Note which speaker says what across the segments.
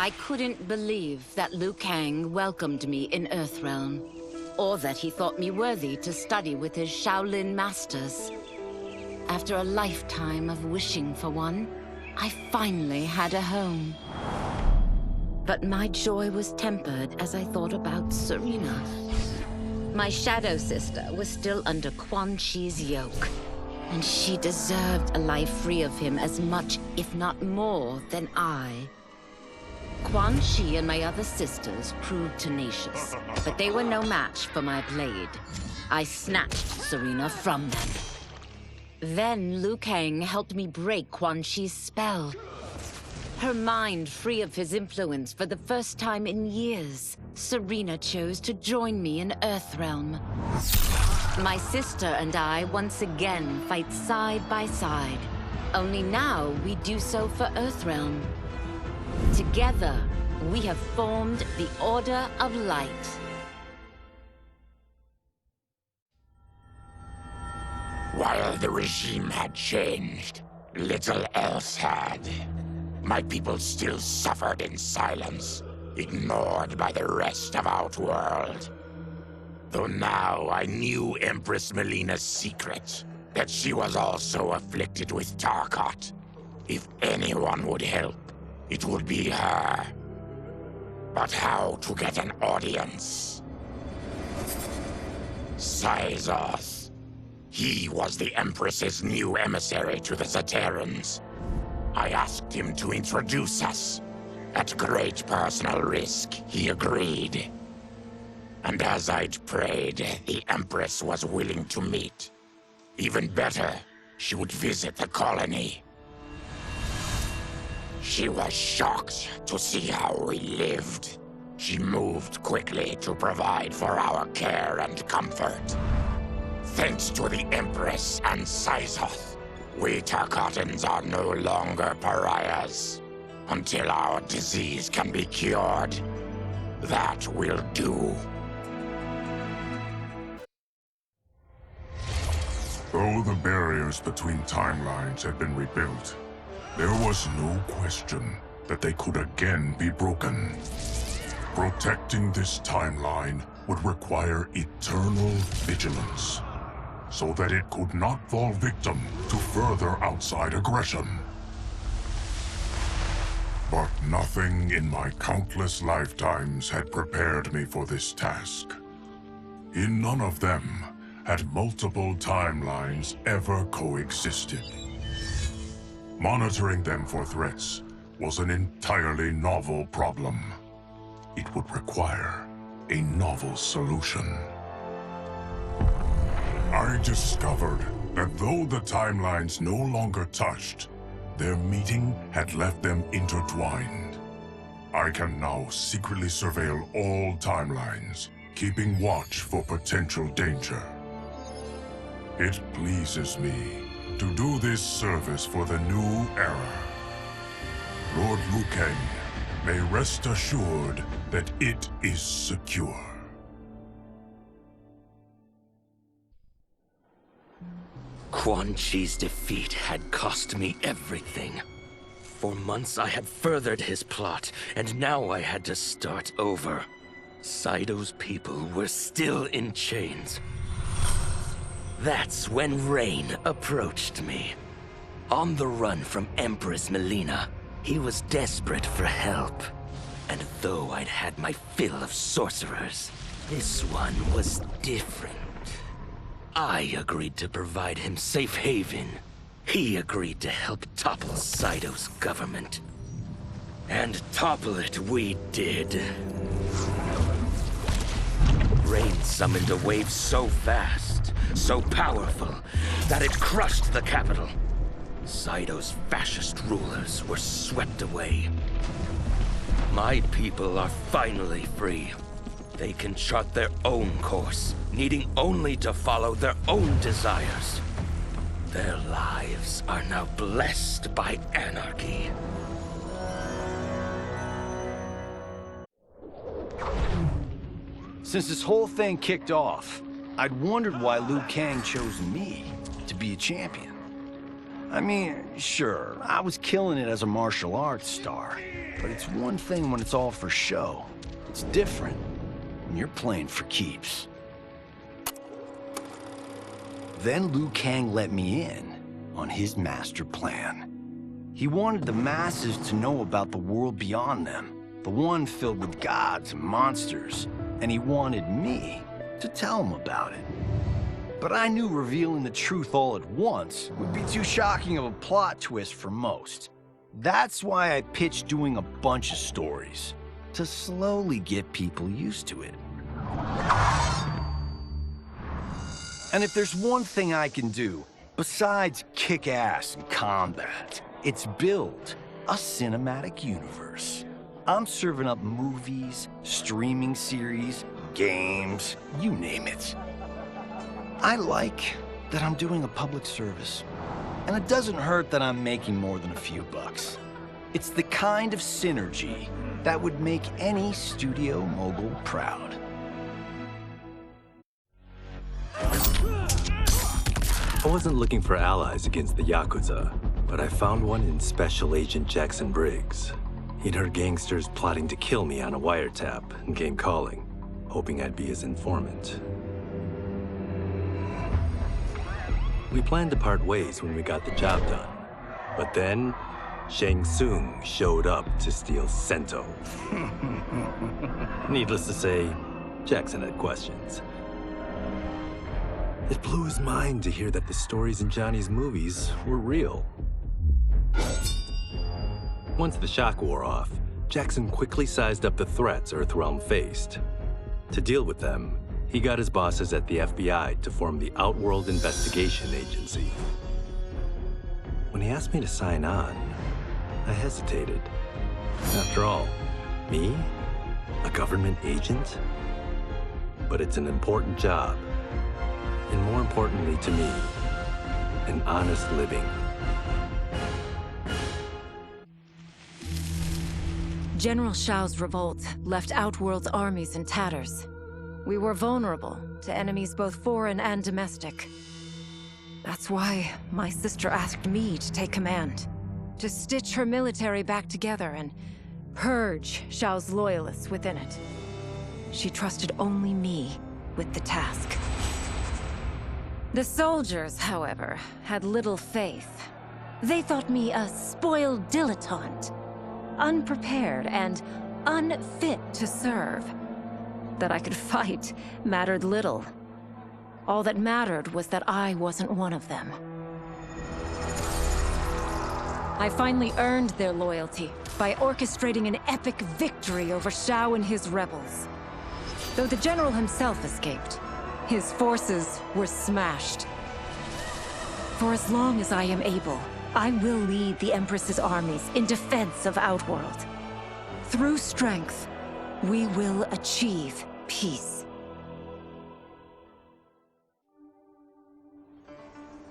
Speaker 1: I couldn't believe that Liu Kang welcomed me in Earthrealm, or that he thought me worthy to study with his Shaolin masters. After a lifetime of wishing for one, I finally had a home. But my joy was tempered as I thought about Serena. My shadow sister was still under Quan Chi's yoke, and she deserved a life free of him as much, if not more, than I. Quan Chi and my other sisters proved tenacious, but they were no match for my blade. I snatched Serena from them. Then Liu Kang helped me break Quan Chi's spell. Her mind free of his influence for the first time in years, Serena chose to join me in Earthrealm. My sister and I once again fight side by side. Only now we do so for Earthrealm. Together, we have formed the Order of Light.
Speaker 2: While the regime had changed, little else had. My people still suffered in silence, ignored by the rest of Outworld. Though now I knew Empress Melina's secret, that she was also afflicted with Tarkat. If anyone would help, it would be her. But how to get an audience? Syzoth. He was the Empress's new emissary to the Zaterrans. I asked him to introduce us. At great personal risk, he agreed. And as I'd prayed, the Empress was willing to meet. Even better, she would visit the colony. She was shocked to see how we lived. She moved quickly to provide for our care and comfort. Thanks to the Empress and Syzoth, we Tarkatans are no longer pariahs. Until our disease can be cured, that will do.
Speaker 3: Though the barriers between timelines had been rebuilt, there was no question that they could again be broken. Protecting this timeline would require eternal vigilance, so that it could not fall victim to further outside aggression. But nothing in my countless lifetimes had prepared me for this task. In none of them had multiple timelines ever coexisted. Monitoring them for threats was an entirely novel problem. It would require a novel solution. I discovered that though the timelines no longer touched, their meeting had left them intertwined. I can now secretly surveil all timelines, keeping watch for potential danger. It pleases me to do this service for the new era. Lord Liu Kang may rest assured that it is secure.
Speaker 4: Quan Chi's defeat had cost me everything. For months I had furthered his plot, and now I had to start over. Saito's people were still in chains. That's when Rain approached me. On the run from Empress Melina, he was desperate for help. And though I'd had my fill of sorcerers, this one was different. I agreed to provide him safe haven. He agreed to help topple Saito's government. And topple it we did. Rain summoned a wave so fast, so powerful, that it crushed the capital. Saito's fascist rulers were swept away. My people are finally free. They can chart their own course, needing only to follow their own desires. Their lives are now blessed by anarchy.
Speaker 5: Since this whole thing kicked off, I'd wondered why Liu Kang chose me to be a champion. I mean, sure, I was killing it as a martial arts star, but it It's one thing when it's all for show. It's different when you're playing for keeps. Then Liu Kang let me in on his master plan. He wanted the masses to know about the world beyond them, the one filled with gods and monsters, and he wanted me to tell them about it. But I knew revealing the truth all at once would be too shocking of a plot twist for most. That's why I pitched doing a bunch of stories, to slowly get people used to it. And if there's one thing I can do, besides kick ass in combat, it's build a cinematic universe. I'm serving up movies, streaming series, games, you name it. I like that I'm doing a public service. And it doesn't hurt that I'm making more than a few bucks. It's the kind of synergy that would make any studio mogul proud.
Speaker 6: I wasn't looking for allies against the Yakuza, but I found one in Special Agent Jackson Briggs. He'd heard gangsters plotting to kill me on a wiretap and came calling, hoping I'd be his informant. We planned to part ways when we got the job done. But then, Shang Tsung showed up to steal Sento. Needless to say, Jackson had questions. It blew his mind to hear that the stories in Johnny's movies were real. Once the shock wore off, Jackson quickly sized up the threats Earthrealm faced. To deal with them, he got his bosses at the FBI to form the Outworld Investigation Agency. When he asked me to sign on, I hesitated. After all, me? A government agent? But it's an important job. And more importantly to me, an honest living.
Speaker 7: General Shao's revolt left Outworld's armies in tatters. We were vulnerable to enemies both foreign and domestic. That's why my sister asked me to take command, to stitch her military back together and purge Shao's loyalists within it. She trusted only me with the task. The soldiers, however, had little faith. They thought me a spoiled dilettante, unprepared and unfit to serve. That I could fight mattered little. All that mattered was that I wasn't one of them. I finally earned their loyalty by orchestrating an epic victory over Shao and his rebels. Though the general himself escaped, his forces were smashed. For as long as I am able, I will lead the Empress's armies in defense of Outworld. Through strength, we will achieve peace.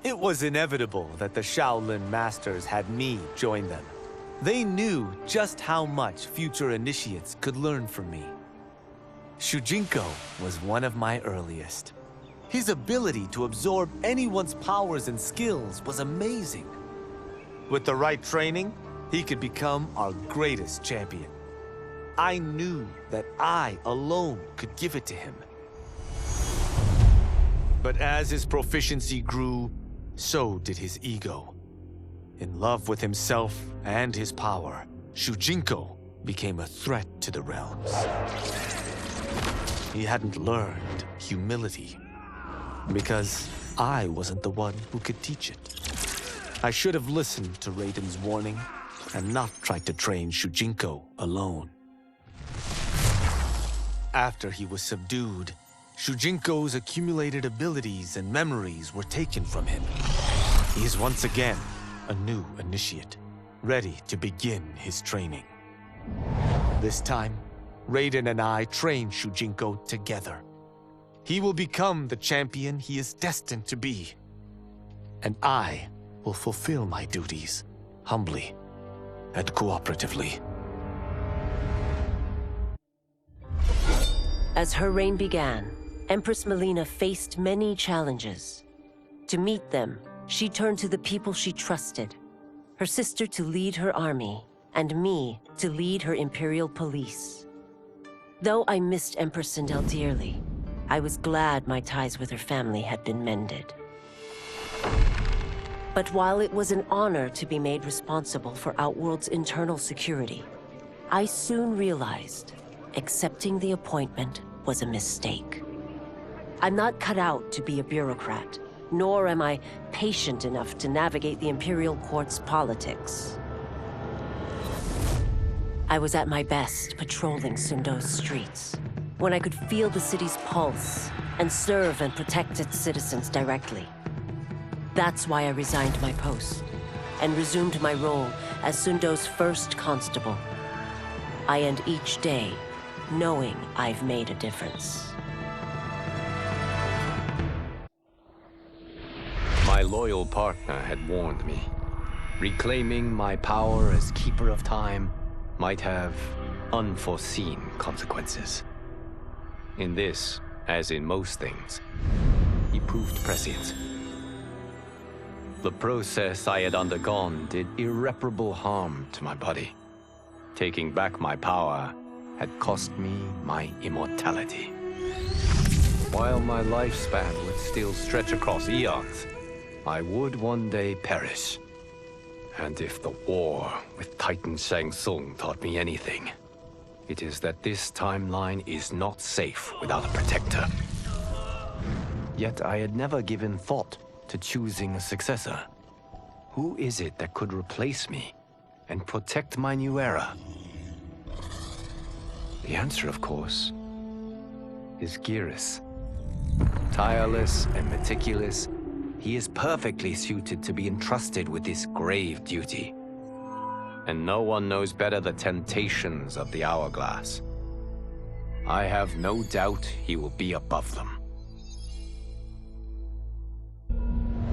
Speaker 8: It was inevitable that the Shaolin Masters had me join them. They knew just how much future initiates could learn from me. Shujinko was one of my earliest. His ability to absorb anyone's powers and skills was amazing. With the right training, he could become our greatest champion. I knew that I alone could give it to him. But as his proficiency grew, so did his ego. In love with himself and his power, Shujinko became a threat to the realms. He hadn't learned humility, because I wasn't the one who could teach it. I should have listened to Raiden's warning and not tried to train Shujinko alone. After he was subdued, Shujinko's accumulated abilities and memories were taken from him. He is once again a new initiate, ready to begin his training. This time, Raiden and I train Shujinko together. He will become the champion he is destined to be. And I will fulfill my duties, humbly and cooperatively.
Speaker 9: As her reign began, Empress Melina faced many challenges. To meet them, she turned to the people she trusted, her sister to lead her army, and me to lead her Imperial police. Though I missed Empress Sindel dearly, I was glad my ties with her family had been mended. But while it was an honor to be made responsible for Outworld's internal security, I soon realized accepting the appointment was a mistake. I'm not cut out to be a bureaucrat, nor am I patient enough to navigate the Imperial Court's politics. I was at my best patrolling Sundo's streets, when I could feel the city's pulse and serve and protect its citizens directly. That's why I resigned my post and resumed my role as Sundo's first constable. I end each day knowing I've made a difference.
Speaker 6: My loyal partner had warned me. Reclaiming my power as Keeper of Time might have unforeseen consequences. In this, as in most things, he proved prescient. The process I had undergone did irreparable harm to my body. Taking back my power had cost me my immortality. While my lifespan would still stretch across eons, I would one day perish. And if the war with Titan Shang Tsung taught me anything, it is that this timeline is not safe without a protector. Yet I had never given thought to choosing a successor. Who is it that could replace me and protect my new era? The answer, of course, is Geras. Tireless and meticulous, he is perfectly suited to be entrusted with this grave duty. And no one knows better the temptations of the hourglass. I have no doubt he will be above them.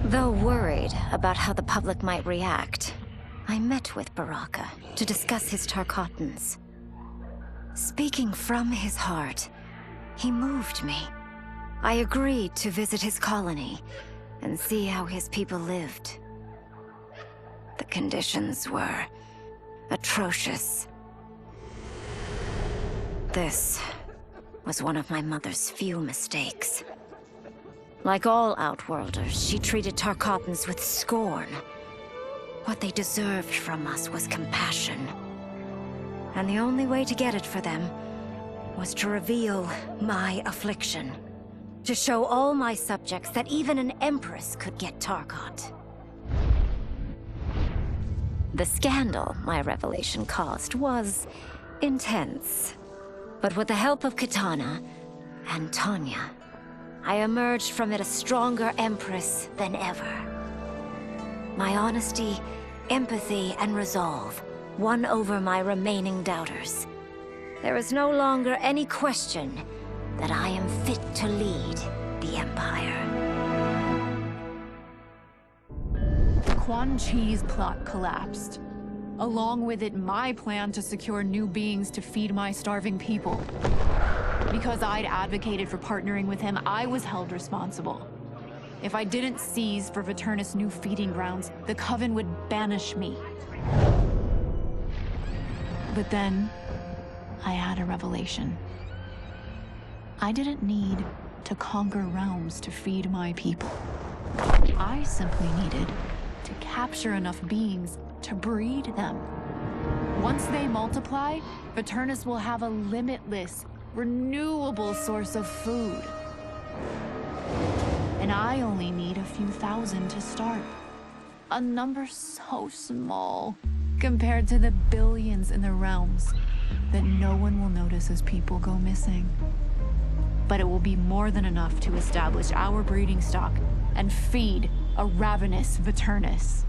Speaker 7: Though worried about how the public might react, I met with Baraka to discuss his Tarkatans. Speaking from his heart, he moved me. I agreed to visit his colony and see how his people lived. The conditions were atrocious. This was one of my mother's few mistakes. Like all Outworlders, she treated Tarkatans with scorn. What they deserved from us was compassion. And the only way to get it for them was to reveal my affliction. To show all my subjects that even an Empress could get Tarkat. The scandal my revelation caused was intense. But with the help of Kitana and Tanya, I emerged from it a stronger Empress than ever. My honesty, empathy, and resolve won over my remaining doubters. There is no longer any question that I am fit to lead the Empire.
Speaker 10: Quan Chi's plot collapsed. Along with it, my plan to secure new beings to feed my starving people. Because I'd advocated for partnering with him, I was held responsible. If I didn't seize for Viternus' new feeding grounds, the Coven would banish me. But then, I had a revelation. I didn't need to conquer realms to feed my people. I simply needed to capture enough beings to breed them. Once they multiply, Viternus will have a limitless, renewable source of food. And I only need a few thousand to start. A number so small compared to the billions in the realms that no one will notice as people go missing. But it will be more than enough to establish our breeding stock and feed a ravenous Viternus.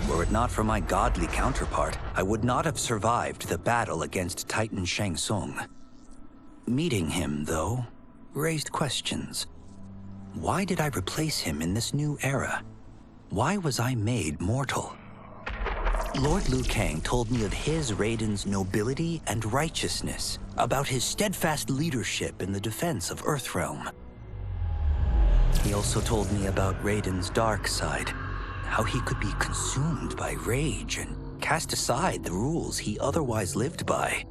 Speaker 11: Were it not for my godly counterpart, I would not have survived the battle against Titan Shang Tsung. Meeting him, though, raised questions. Why did I replace him in this new era? Why was I made mortal? Lord Liu Kang told me of his Raiden's nobility and righteousness, about his steadfast leadership in the defense of Earthrealm. He also told me about Raiden's dark side, how he could be consumed by rage and cast aside the rules he otherwise lived by.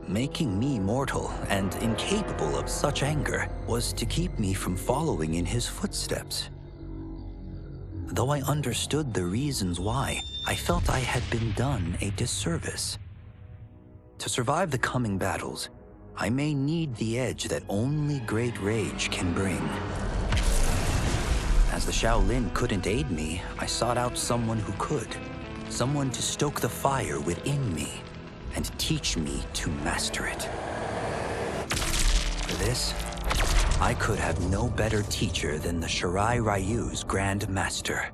Speaker 11: Making me mortal and incapable of such anger was to keep me from following in his footsteps. Though I understood the reasons why, I felt I had been done a disservice. To survive the coming battles, I may need the edge that only great rage can bring. As the Shaolin couldn't aid me, I sought out someone who could. Someone to stoke the fire within me and teach me to master it. For this, I could have no better teacher than the Shirai Ryu's Grand Master.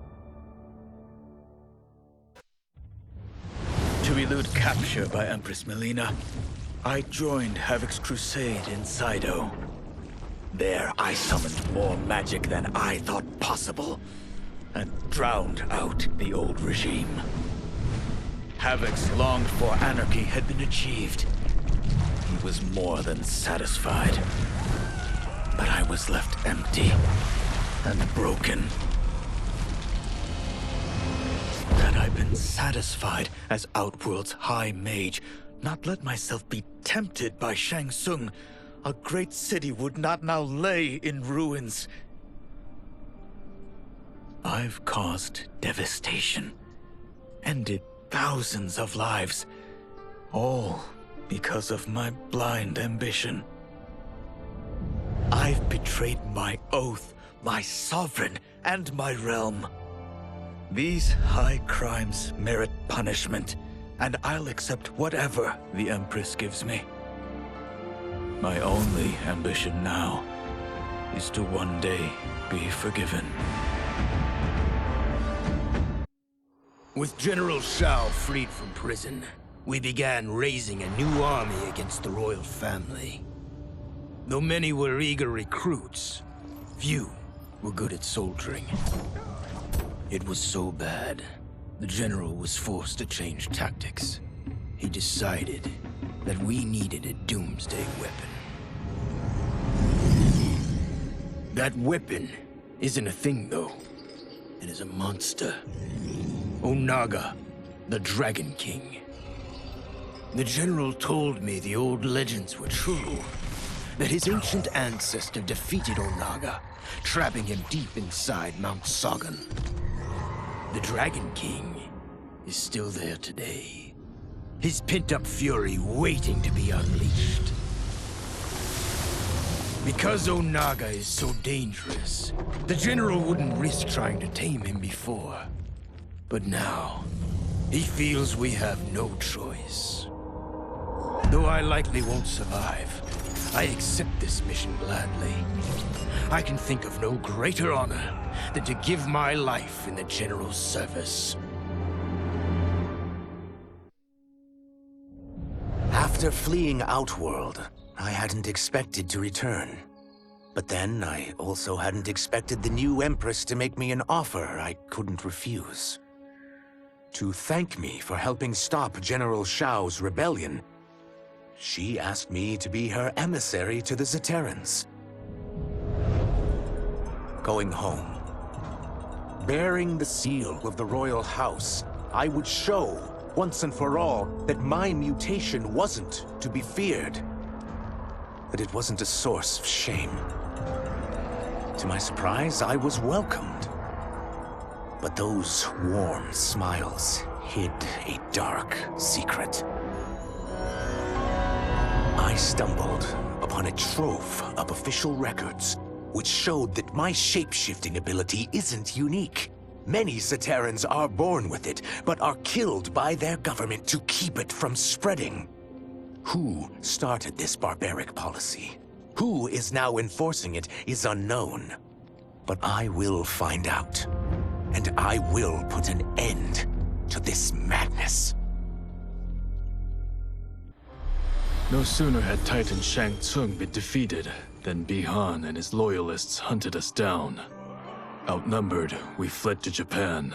Speaker 4: To elude capture by Empress Melina, I joined Havoc's crusade in Saido. There, I summoned more magic than I thought possible, and drowned out the old regime. Havoc's longed-for anarchy had been achieved. He was more than satisfied. But I was left empty and broken. Had I been satisfied as Outworld's High Mage, not let myself be tempted by Shang Tsung, a great city would not now lay in ruins. I've caused devastation, ended thousands of lives, all because of my blind ambition. I've betrayed my oath, my sovereign, and my realm. These high crimes merit punishment, and I'll accept whatever the Empress gives me. My only ambition now is to one day be forgiven.
Speaker 12: With General Shao freed from prison, we began raising a new army against the royal family. Though many were eager recruits, few were good at soldiering. It was so bad, the general was forced to change tactics. He decided that we needed a doomsday weapon. That weapon isn't a thing, though. It is a monster. Onaga, the Dragon King. The general told me the old legends were true. That his ancient ancestor defeated Onaga, trapping him deep inside Mount Sagan. The Dragon King is still there today. His pent-up fury waiting to be unleashed. Because Onaga is so dangerous, the general wouldn't risk trying to tame him before. But now, he feels we have no choice. Though I likely won't survive, I accept this mission gladly. I can think of no greater honor than to give my life in the general's service.
Speaker 13: After fleeing Outworld, I hadn't expected to return. But then, I also hadn't expected the new Empress to make me an offer I couldn't refuse. To thank me for helping stop General Shao's rebellion, she asked me to be her emissary to the Zaterrans. Going home, bearing the seal of the royal house, I would show, once and for all, that my mutation wasn't to be feared. That it wasn't a source of shame. To my surprise, I was welcomed. But those warm smiles hid a dark secret. I stumbled upon a trove of official records, which showed that my shape-shifting ability isn't unique. Many Zaterrans are born with it, but are killed by their government to keep it from spreading. Who started this barbaric policy? Who is now enforcing it is unknown. But I will find out. And I will put an end to this madness.
Speaker 14: No sooner had Titan Shang Tsung been defeated than Bi-Han and his loyalists hunted us down. Outnumbered, we fled to Japan.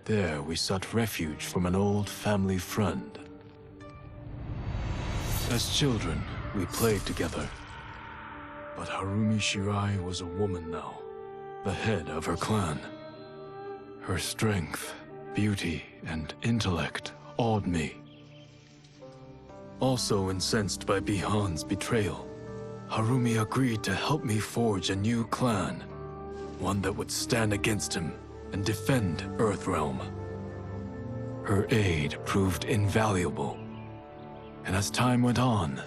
Speaker 14: There, we sought refuge from an old family friend. As children, we played together. But Harumi Shirai was a woman now, the head of her clan. Her strength, beauty, and intellect awed me. Also incensed by Bihan's betrayal, Harumi agreed to help me forge a new clan, one that would stand against him and defend Earthrealm. Her aid proved invaluable, and as time went on,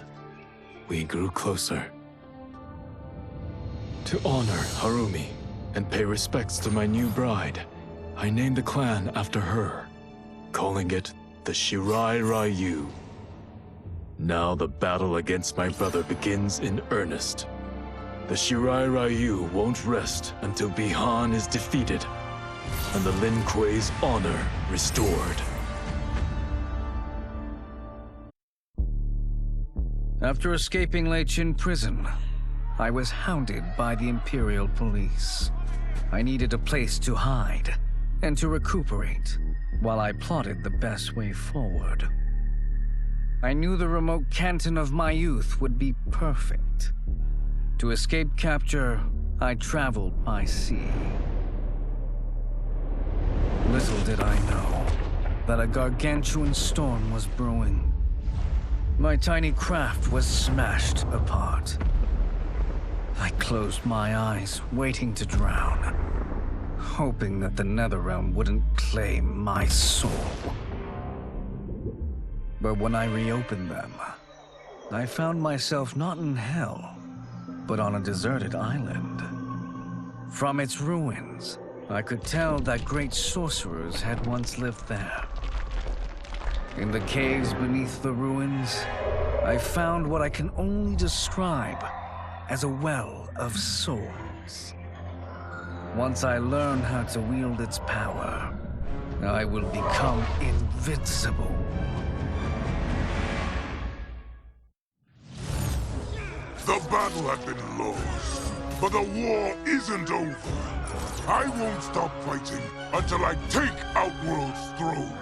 Speaker 14: we grew closer. To honor Harumi and pay respects to my new bride, I named the clan after her, calling it the Shirai Ryu. Now the battle against my brother begins in earnest. The Shirai Ryu won't rest until Bihan is defeated and the Lin Kuei's honor restored.
Speaker 15: After escaping Lei Chin prison, I was hounded by the Imperial Police. I needed a place to hide and to recuperate while I plotted the best way forward. I knew the remote canton of my youth would be perfect. To escape capture, I traveled by sea. Little did I know that a gargantuan storm was brewing. My tiny craft was smashed apart. I closed my eyes, waiting to drown, hoping that the Netherrealm wouldn't claim my soul. But when I reopened them, I found myself not in hell, but on a deserted island. From its ruins, I could tell that great sorcerers had once lived there. In the caves beneath the ruins, I found what I can only describe as a well of souls. Once I learn how to wield its power, I will become invincible.
Speaker 3: The battle had been lost, but the war isn't over. I won't stop fighting until I take Outworld's throne.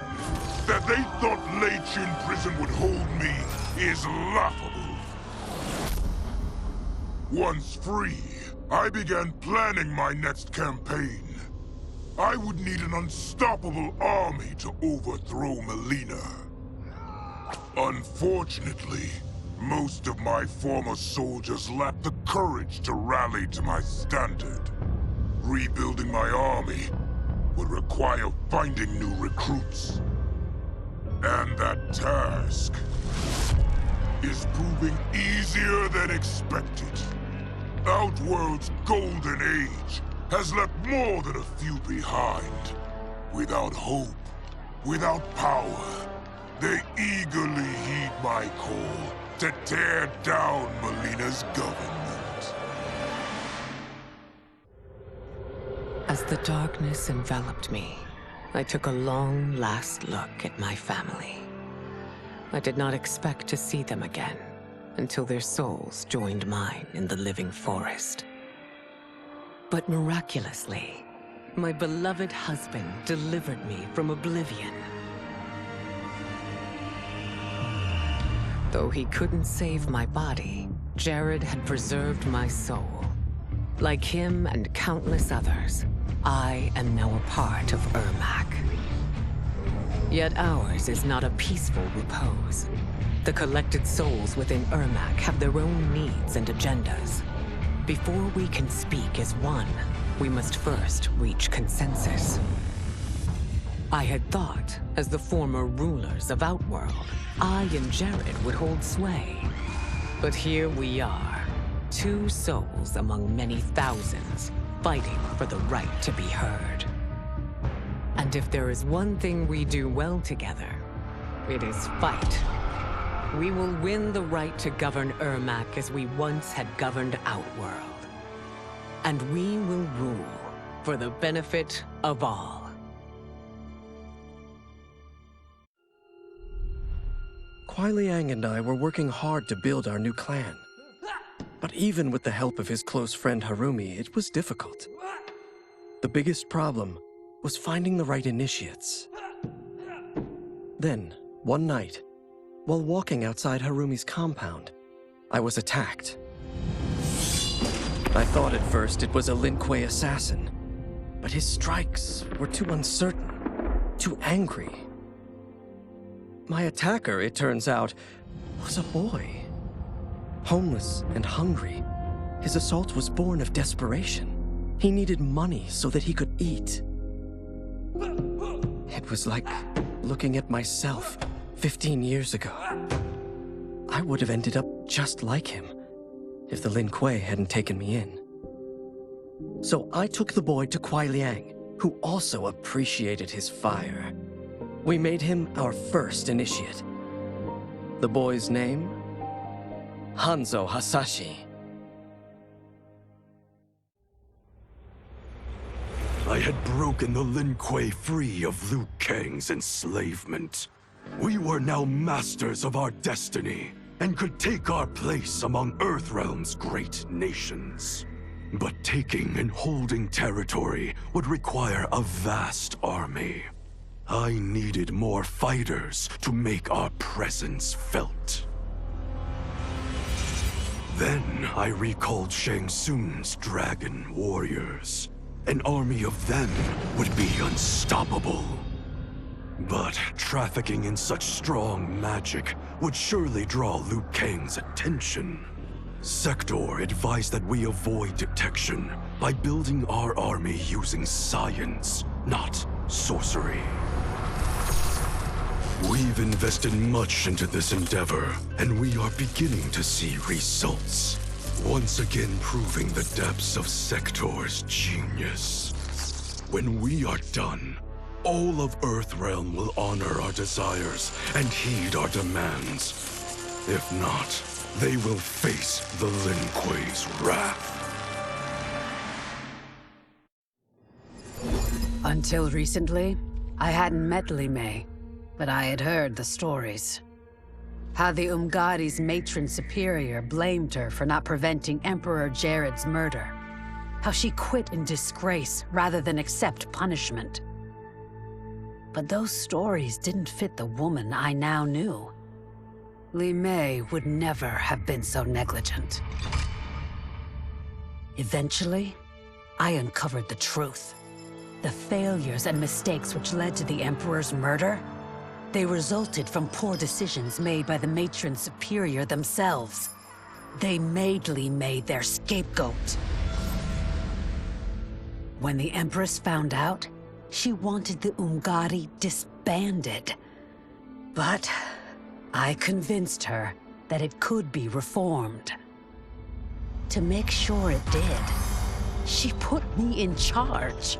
Speaker 3: That they thought Lei Chin prison would hold me is laughable. Once free, I began planning my next campaign. I would need an unstoppable army to overthrow Melina. Unfortunately, most of my former soldiers lacked the courage to rally to my standard. Rebuilding my army would require finding new recruits. And that task is proving easier than expected. Outworld's golden age has left more than a few behind. Without hope, without power, they eagerly heed my call to tear down Melina's government.
Speaker 16: As the darkness enveloped me, I took a long last look at my family. I did not expect to see them again until their souls joined mine in the living forest. But miraculously, my beloved husband delivered me from oblivion. Though he couldn't save my body, Jared had preserved my soul. Like him and countless others, I am now a part of Ermac. Yet ours is not a peaceful repose. The collected souls within Ermac have their own needs and agendas. Before we can speak as one, we must first reach consensus. I had thought, as the former rulers of Outworld, I and Jared would hold sway. But here we are, two souls among many thousands, fighting for the right to be heard. And if there is one thing we do well together, it is fight. We will win the right to govern Ermac as we once had governed Outworld. And we will rule for the benefit of all.
Speaker 17: Kuai Liang and I were working hard to build our new clan. But even with the help of his close friend Harumi, it was difficult. The biggest problem was finding the right initiates. Then, one night, while walking outside Harumi's compound, I was attacked. I thought at first it was a Lin Kuei assassin, but his strikes were too uncertain, too angry. My attacker, it turns out, was a boy. Homeless and hungry, his assault was born of desperation. He needed money so that he could eat. It was like looking at myself 15 years ago. I would have ended up just like him if the Lin Kuei hadn't taken me in. So I took the boy to Kuai Liang, who also appreciated his fire. We made him our first initiate. The boy's name? Hanzo Hasashi.
Speaker 18: I had broken the Lin Kuei free of Liu Kang's enslavement. We were now masters of our destiny, and could take our place among Earthrealm's great nations. But taking and holding territory would require a vast army. I needed more fighters to make our presence felt. Then I recalled Shang Tsung's dragon warriors. An army of them would be unstoppable. But trafficking in such strong magic would surely draw Liu Kang's attention. Sector advised that we avoid detection by building our army using science, not sorcery. We've invested much into this endeavor, and we are beginning to see results. Once again proving the depths of Sector's genius. When we are done, all of Earthrealm will honor our desires and heed our demands. If not, they will face the Lin Kuei's wrath.
Speaker 19: Until recently, I hadn't met Li Mei, but I had heard the stories. How the Umgadi's matron superior blamed her for not preventing Emperor Jared's murder. How she quit in disgrace rather than accept punishment. But those stories didn't fit the woman I now knew. Li Mei would never have been so negligent. Eventually, I uncovered the truth. The failures and mistakes which led to the Emperor's murder, they resulted from poor decisions made by the matron superior themselves. They made Li Mei their scapegoat. When the Empress found out, she wanted the Umgadi disbanded. But I convinced her that it could be reformed. To make sure it did, she put me in charge.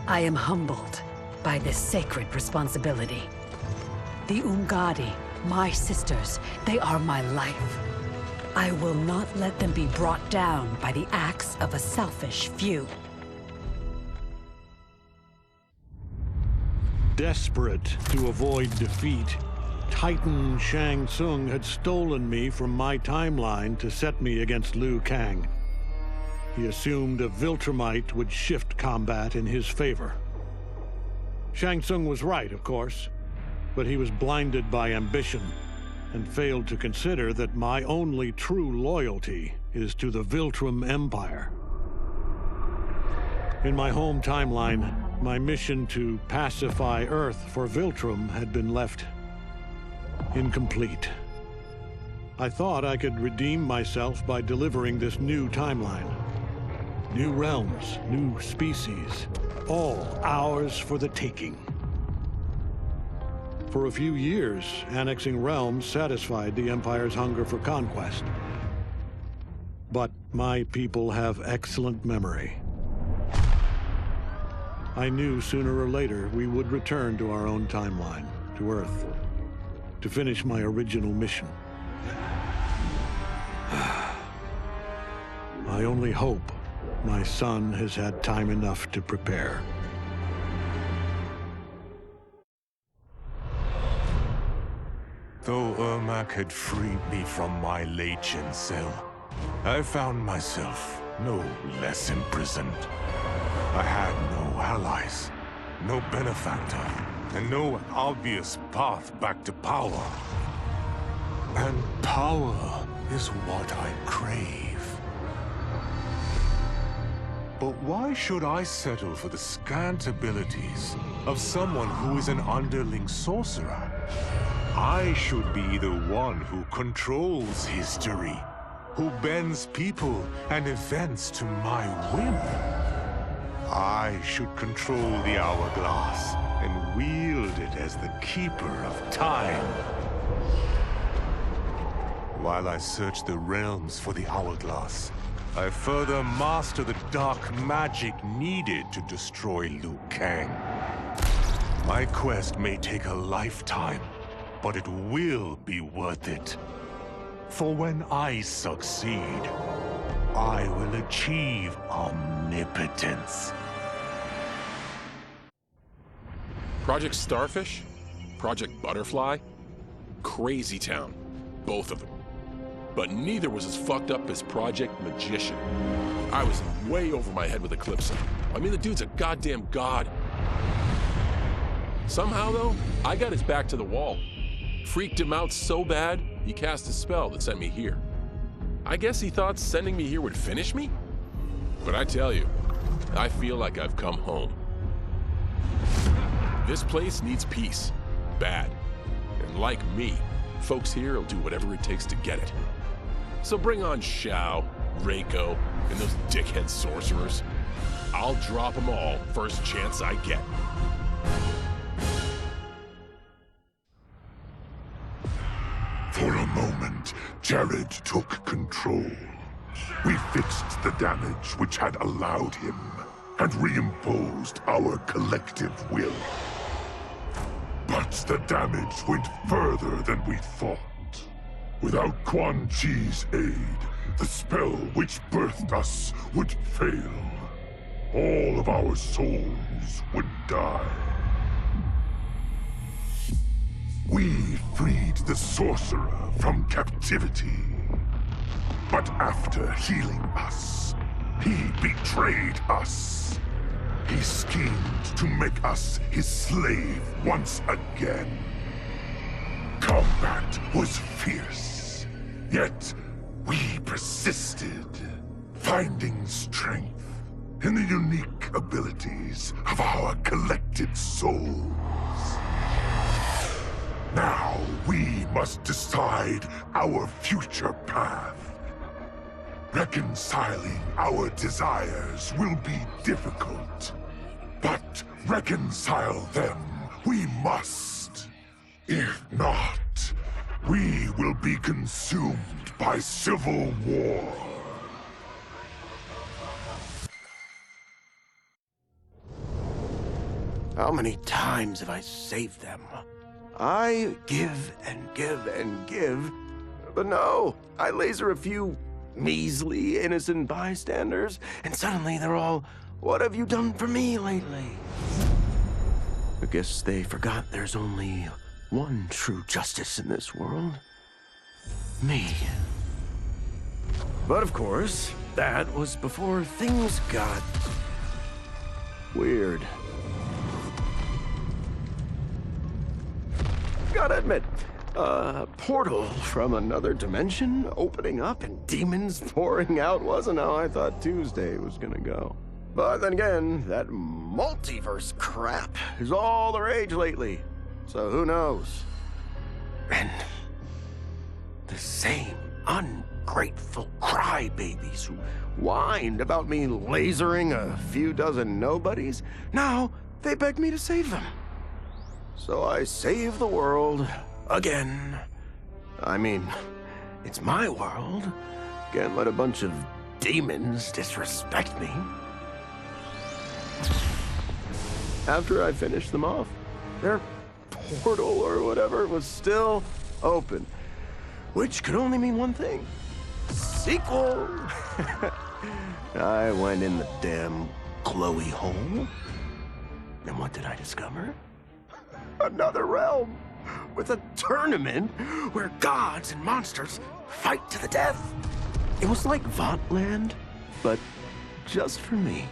Speaker 19: I am humbled by this sacred responsibility. The Umgadi, my sisters, they are my life. I will not let them be brought down by the acts of a selfish few.
Speaker 20: Desperate to avoid defeat, Titan Shang Tsung had stolen me from my timeline to set me against Liu Kang. He assumed a Viltrumite would shift combat in his favor. Shang Tsung was right, of course, but he was blinded by ambition and failed to consider that my only true loyalty is to the Viltrum Empire. In my home timeline, my mission to pacify Earth for Viltrum had been left incomplete. I thought I could redeem myself by delivering this new timeline. New realms, new species, all ours for the taking. For a few years, annexing realms satisfied the Empire's hunger for conquest. But my people have excellent memory. I knew sooner or later we would return to our own timeline, to Earth, to finish my original mission. I only hope my son has had time enough to prepare.
Speaker 3: Though Ermac had freed me from my Legion cell, I found myself no less imprisoned. I had no allies, no benefactor, and no obvious path back to power. And power is what I crave. But why should I settle for the scant abilities of someone who is an underling sorcerer? I should be the one who controls history, who bends people and events to my whim. I should control the hourglass and wield it as the keeper of time. While I search the realms for the hourglass, I further master the dark magic needed to destroy Liu Kang. My quest may take a lifetime, but it will be worth it. For when I succeed, I will achieve omnipotence.
Speaker 21: Project Starfish? Project Butterfly? Crazy Town. Both of them. But neither was as fucked up as Project Magician. I was way over my head with Eclipse. I mean, the dude's a goddamn god. Somehow, though, I got his back to the wall. Freaked him out so bad, he cast a spell that sent me here. I guess he thought sending me here would finish me? But I tell you, I feel like I've come home. This place needs peace. Bad. And like me, folks here will do whatever it takes to get it. So bring on Shao, Reiko, and those dickhead sorcerers. I'll drop them all first chance I get.
Speaker 3: For a moment, Jared took control. We fixed the damage which had allowed him, and reimposed our collective will. But the damage went further than we thought. Without Quan Chi's aid, the spell which birthed us would fail. All of our souls would die. We freed the sorcerer from captivity. But after healing us, he betrayed us. He schemed to make us his slave once again. Combat was fierce, yet we persisted, finding strength in the unique abilities of our collected souls. Now we must decide our future path. Reconciling our desires will be difficult, but reconcile them we must. If not, we will be consumed by civil war.
Speaker 12: How many times have I saved them? I give and give and give, but no, I laser a few measly innocent bystanders, and suddenly they're all, "What have you done for me lately?" I guess they forgot there's only one true justice in this world. Me. But of course, that was before things got weird. Gotta admit, a portal from another dimension opening up and demons pouring out wasn't how I thought Tuesday was gonna go. But then again, that multiverse crap is all the rage lately, so who knows? And the same ungrateful crybabies who whined about me lasering a few dozen nobodies, now they beg me to save them. So I save the world again. I mean, it's my world. Can't let a bunch of demons disrespect me. After I finished them off, their portal or whatever was still open, which could only mean one thing: sequel. I went in the damn glowy hole, and what did I discover? Another realm with a tournament where gods and monsters fight to the death. It was like Votland, but just for me.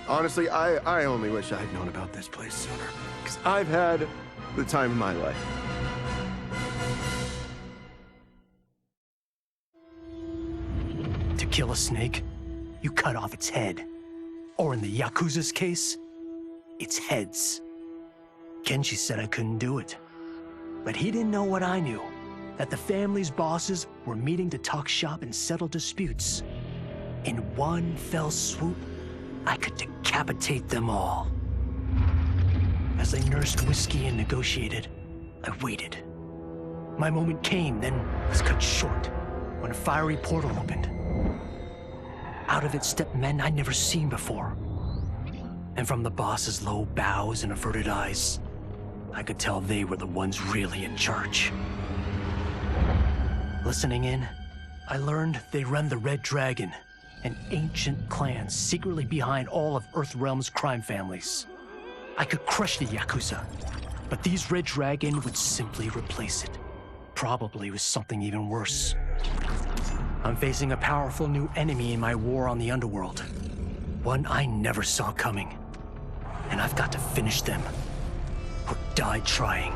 Speaker 12: Honestly, I only wish I had known about this place sooner, because I've had the time of my life.
Speaker 15: To kill a snake,
Speaker 1: you cut off its head. Or in the Yakuza's case, its heads. Kenji said I couldn't do it. But he didn't know what I knew, that the family's bosses were meeting to talk shop and settle disputes. In one fell swoop, I could decapitate them all. As they nursed whiskey and negotiated, I waited. My moment came, then was cut short when a fiery portal opened. Out of it stepped men I'd never seen before. And from the boss's low bows and averted eyes, I could tell they were the ones really in charge. Listening in, I learned they run the Red Dragon, an ancient clan secretly behind all of Earthrealm's crime families. I could crush the Yakuza, but these Red Dragon would simply replace it. Probably with something even worse. I'm facing a powerful new enemy in my war on the underworld. One I never saw coming. And I've got to finish them, or die trying.